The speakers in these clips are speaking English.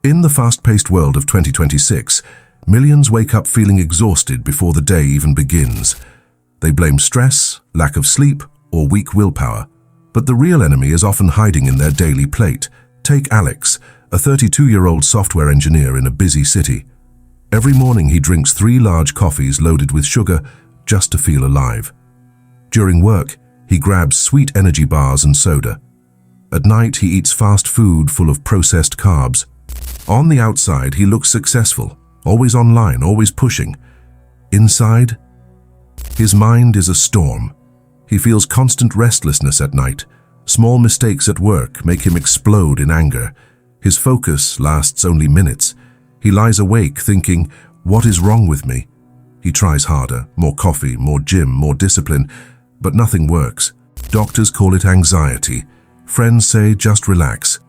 In the fast-paced world of 2026, millions wake up feeling exhausted before the day even begins. They blame stress, lack of sleep, or weak willpower. But the real enemy is often hiding in their daily plate. Take Alex, a 32-year-old software engineer in a busy city. Every morning he drinks 3 large coffees loaded with sugar just to feel alive. During work, he grabs sweet energy bars and soda. At night, he eats fast food full of processed carbs. On the outside, he looks successful, always online, always pushing. Inside, his mind is a storm. He feels constant restlessness at night. Small mistakes at work make him explode in anger. His focus lasts only minutes. He lies awake thinking, "What is wrong with me?" He tries harder, more coffee, more gym, more discipline, but nothing works. Doctors call it anxiety. Friends say, "Just relax."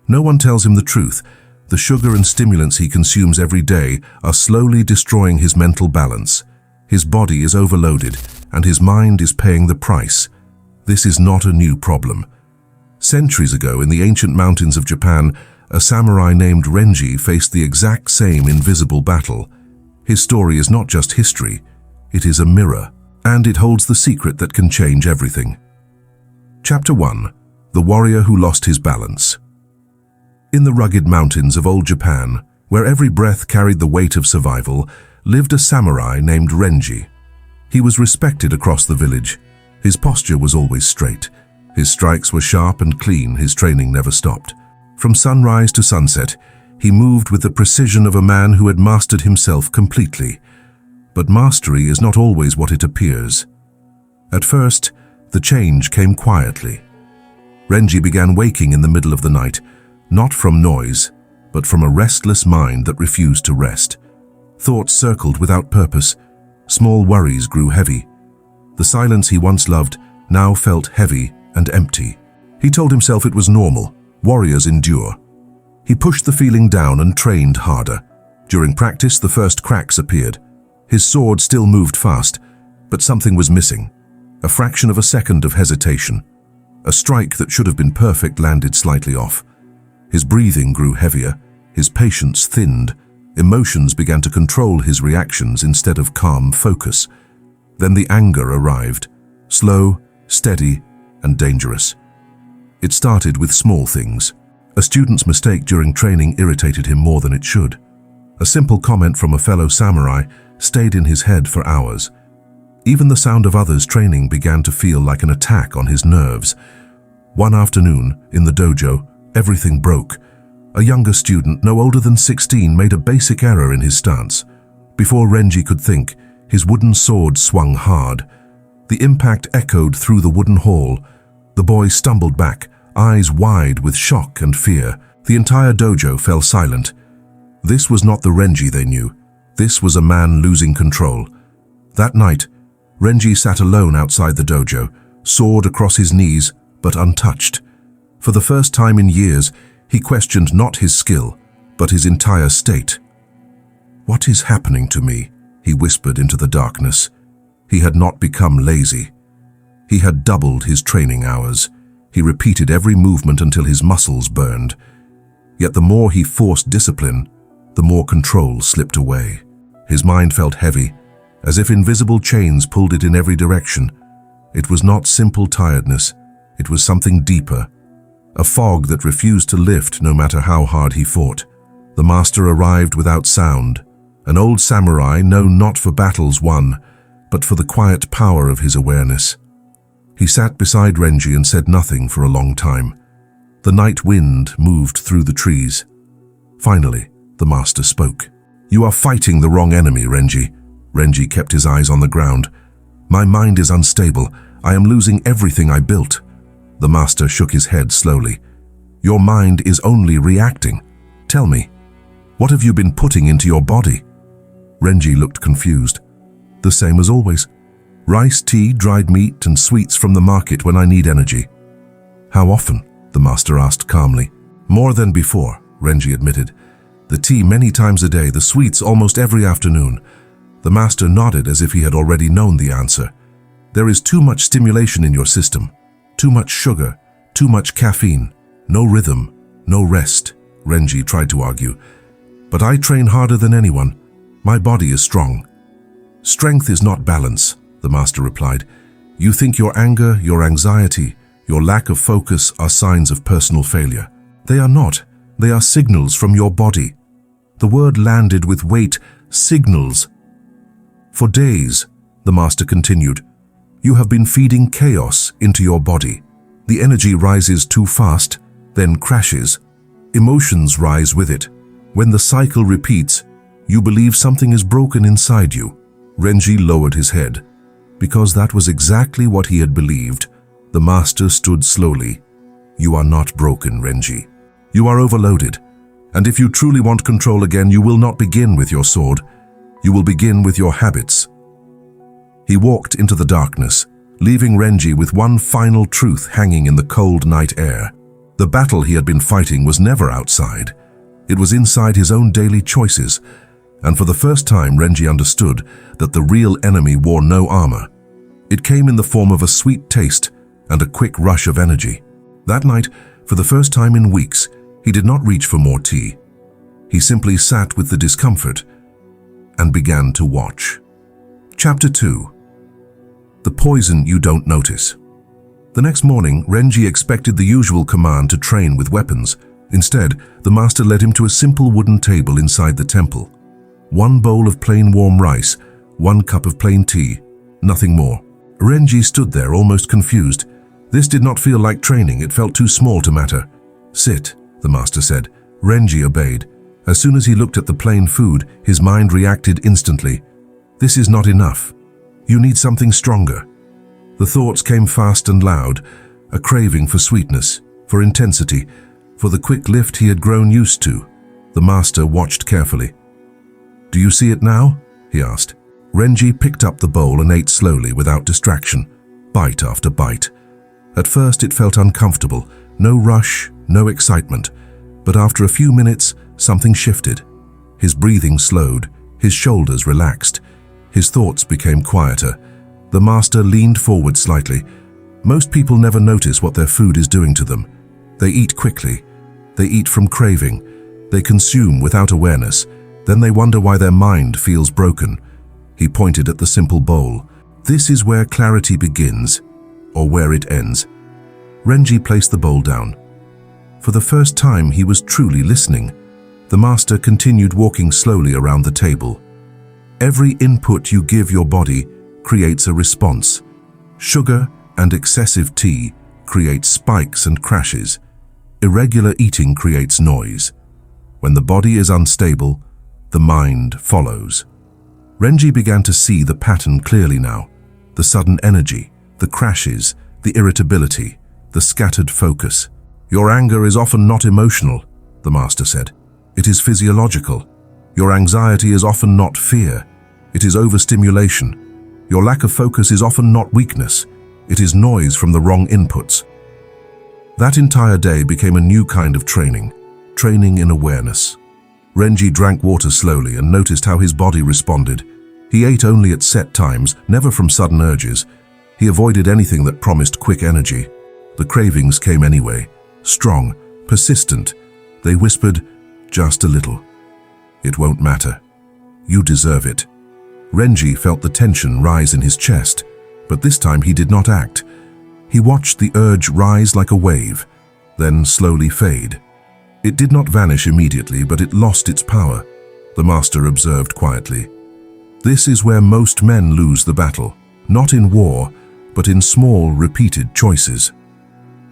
No one tells him the truth. The sugar and stimulants he consumes every day are slowly destroying his mental balance. His body is overloaded, and his mind is paying the price. This is not a new problem. Centuries ago, in the ancient mountains of Japan, a samurai named Renji faced the exact same invisible battle. His story is not just history, it is a mirror, and it holds the secret that can change everything. Chapter 1. The Warrior Who Lost His Balance. In the rugged mountains of old Japan, where every breath carried the weight of survival, lived a samurai named Renji. He was respected across the village. His posture was always straight. His strikes were sharp and clean, his training never stopped. From sunrise to sunset, he moved with the precision of a man who had mastered himself completely. But mastery is not always what it appears. At first, the change came quietly. Renji began waking in the middle of the night, not from noise, but from a restless mind that refused to rest. Thoughts circled without purpose. Small worries grew heavy. The silence he once loved now felt heavy and empty. He told himself it was normal. Warriors endure. He pushed the feeling down and trained harder. During practice, the first cracks appeared. His sword still moved fast, but something was missing. A fraction of a second of hesitation. A strike that should have been perfect landed slightly off. His breathing grew heavier, his patience thinned. Emotions began to control his reactions instead of calm focus. Then the anger arrived, slow, steady, and dangerous. It started with small things. A student's mistake during training irritated him more than it should. A simple comment from a fellow samurai stayed in his head for hours. Even the sound of others training began to feel like an attack on his nerves. One afternoon, in the dojo, everything broke. A younger student, no older than 16, made a basic error in his stance. Before Renji could think, his wooden sword swung hard. The impact echoed through the wooden hall. The boy stumbled back, eyes wide with shock and fear. The entire dojo fell silent. This was not the Renji they knew. This was a man losing control. That night, Renji sat alone outside the dojo, sword across his knees, but untouched. For the first time in years, he questioned not his skill, but his entire state. "What is happening to me?" he whispered into the darkness. He had not become lazy. He had doubled his training hours. He repeated every movement until his muscles burned. Yet the more he forced discipline, the more control slipped away. His mind felt heavy, as if invisible chains pulled it in every direction. It was not simple tiredness. It was something deeper. A fog that refused to lift no matter how hard he fought. The master arrived without sound, an old samurai known not for battles won, but for the quiet power of his awareness. He sat beside Renji and said nothing for a long time. The night wind moved through the trees. Finally, the master spoke. "You are fighting the wrong enemy, Renji." Renji kept his eyes on the ground. "My mind is unstable. I am losing everything I built." The master shook his head slowly. "Your mind is only reacting. Tell me, what have you been putting into your body?" Renji looked confused. "The same as always. Rice, tea, dried meat, and sweets from the market when I need energy." "How often?" the master asked calmly. "More than before," Renji admitted. "The tea many times a day, the sweets almost every afternoon." The master nodded as if he had already known the answer. "There is too much stimulation in your system. Too much sugar, too much caffeine. No rhythm, no rest," Renji tried to argue. "But I train harder than anyone. My body is strong." "Strength is not balance," the master replied. "You think your anger, your anxiety, your lack of focus are signs of personal failure. They are not. They are signals from your body." The word landed with weight. Signals. "For days," the master continued, "you have been feeding chaos into your body. The energy rises too fast, then crashes. Emotions rise with it. When the cycle repeats, you believe something is broken inside you." Renji lowered his head. Because that was exactly what he had believed, the master stood slowly. "You are not broken, Renji. You are overloaded. And if you truly want control again, you will not begin with your sword. You will begin with your habits." He walked into the darkness, leaving Renji with one final truth hanging in the cold night air. The battle he had been fighting was never outside. It was inside his own daily choices, and for the first time Renji understood that the real enemy wore no armor. It came in the form of a sweet taste and a quick rush of energy. That night, for the first time in weeks, he did not reach for more tea. He simply sat with the discomfort and began to watch. Chapter 2. The poison you don't notice. The next morning, Renji expected the usual command to train with weapons. Instead, the master led him to a simple wooden table inside the temple. One bowl of plain warm rice, one cup of plain tea, nothing more. Renji stood there almost confused. This did not feel like training, it felt too small to matter. "Sit," the master said. Renji obeyed. As soon as he looked at the plain food, his mind reacted instantly. "This is not enough. You need something stronger." The thoughts came fast and loud, a craving for sweetness, for intensity, for the quick lift he had grown used to. The master watched carefully. "Do you see it now?" he asked. Renji picked up the bowl and ate slowly without distraction, bite after bite. At first it felt uncomfortable, no rush, no excitement, but after a few minutes, something shifted. His breathing slowed, his shoulders relaxed, his thoughts became quieter. The master leaned forward slightly. Most people never notice what their food is doing to them. They eat quickly. They eat from craving. They consume without awareness. Then they wonder why their mind feels broken. He pointed at the simple bowl. "This is where clarity begins, or where it ends." Renji placed the bowl down. For the first time, he was truly listening. The master continued walking slowly around the table. "Every input you give your body creates a response. Sugar and excessive tea create spikes and crashes. Irregular eating creates noise. When the body is unstable, the mind follows." Renji began to see the pattern clearly now. The sudden energy, the crashes, the irritability, the scattered focus. "Your anger is often not emotional," the master said. "It is physiological. Your anxiety is often not fear. It is overstimulation. Your lack of focus is often not weakness. It is noise from the wrong inputs." That entire day became a new kind of training in awareness. Renji drank water slowly and noticed how his body responded. He ate only at set times, never from sudden urges. He avoided anything that promised quick energy. The cravings came anyway, strong, persistent. They whispered, "Just a little. It won't matter. You deserve it." Renji felt the tension rise in his chest, but this time he did not act. He watched the urge rise like a wave, then slowly fade. It did not vanish immediately, but it lost its power. The master observed quietly. This is where most men lose the battle, not in war, but in small, repeated choices.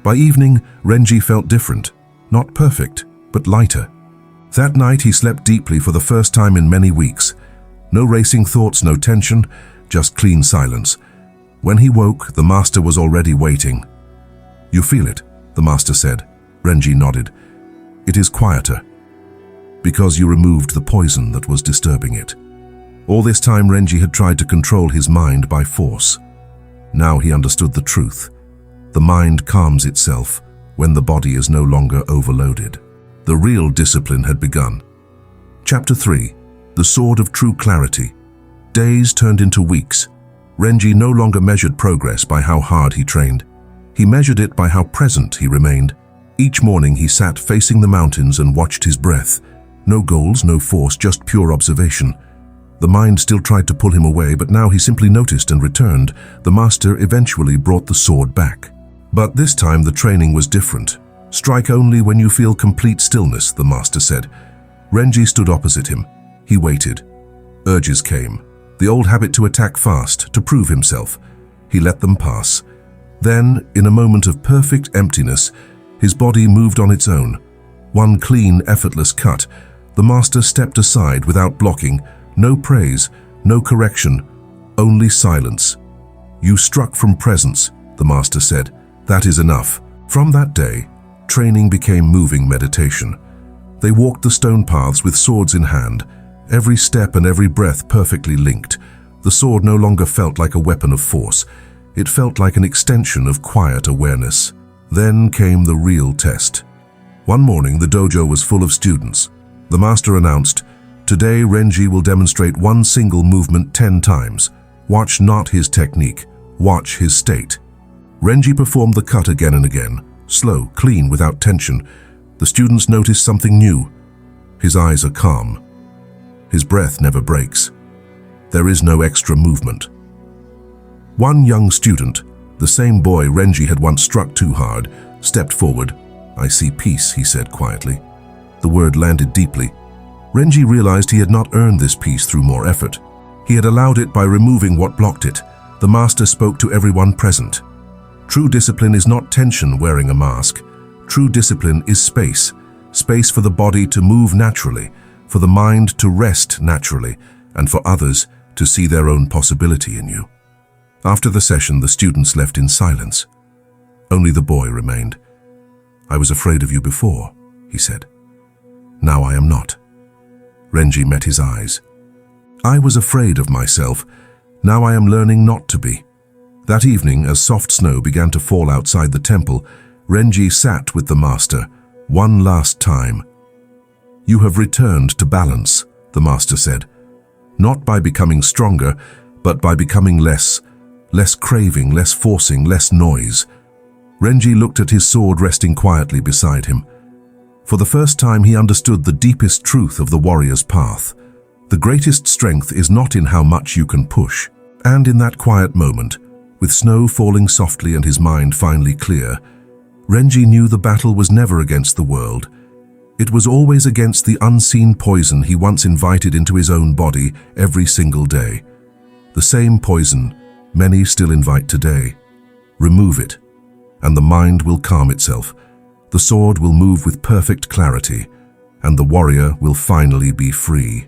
By evening, Renji felt different, not perfect, but lighter. That night he slept deeply for the first time in many weeks. No racing thoughts, no tension, just clean silence. When he woke, the master was already waiting. "You feel it," the master said. Renji nodded. "It is quieter, because you removed the poison that was disturbing it." All this time Renji had tried to control his mind by force. Now he understood the truth. The mind calms itself when the body is no longer overloaded. The real discipline had begun. Chapter 3. The Sword of True Clarity. Days turned into weeks. Renji no longer measured progress by how hard he trained. He measured it by how present he remained. Each morning he sat facing the mountains and watched his breath. No goals, no force, just pure observation. The mind still tried to pull him away, but now he simply noticed and returned. The master eventually brought the sword back. But this time the training was different. Strike only when you feel complete stillness, the master said. Renji stood opposite him. He waited. Urges came. The old habit to attack fast, to prove himself. He let them pass. Then, in a moment of perfect emptiness, his body moved on its own. One clean, effortless cut. The master stepped aside without blocking. No praise, no correction, only silence. You struck from presence, the master said. That is enough. From that day, training became moving meditation. They walked the stone paths with swords in hand, every step and every breath perfectly linked. The sword no longer felt like a weapon of force. It felt like an extension of quiet awareness. Then came the real test. One morning, the dojo was full of students. The master announced, "Today, Renji will demonstrate one single movement 10 times. Watch not his technique, watch his state." Renji performed the cut again and again, slow, clean, without tension. The students noticed something new. His eyes are calm. His breath never breaks. There is no extra movement. One young student, the same boy Renji had once struck too hard, stepped forward. "I see peace," he said quietly. The word landed deeply. Renji realized he had not earned this peace through more effort. He had allowed it by removing what blocked it. The master spoke to everyone present. True discipline is not tension wearing a mask. True discipline is space. Space for the body to move naturally, for the mind to rest naturally, and for others to see their own possibility in you. After the session, the students left in silence. Only the boy remained. "I was afraid of you before," he said. "Now I am not." Renji met his eyes. "I was afraid of myself. Now I am learning not to be." That evening, as soft snow began to fall outside the temple, Renji sat with the master, one last time. "You have returned to balance," the master said. "Not by becoming stronger, but by becoming less craving, less forcing, less noise." Renji looked at his sword resting quietly beside him. For the first time, he understood the deepest truth of the warrior's path. The greatest strength is not in how much you can push. And in that quiet moment, with snow falling softly and his mind finally clear, Renji knew the battle was never against the world. It was always against the unseen poison he once invited into his own body every single day. The same poison many still invite today. Remove it, and the mind will calm itself. The sword will move with perfect clarity, and the warrior will finally be free.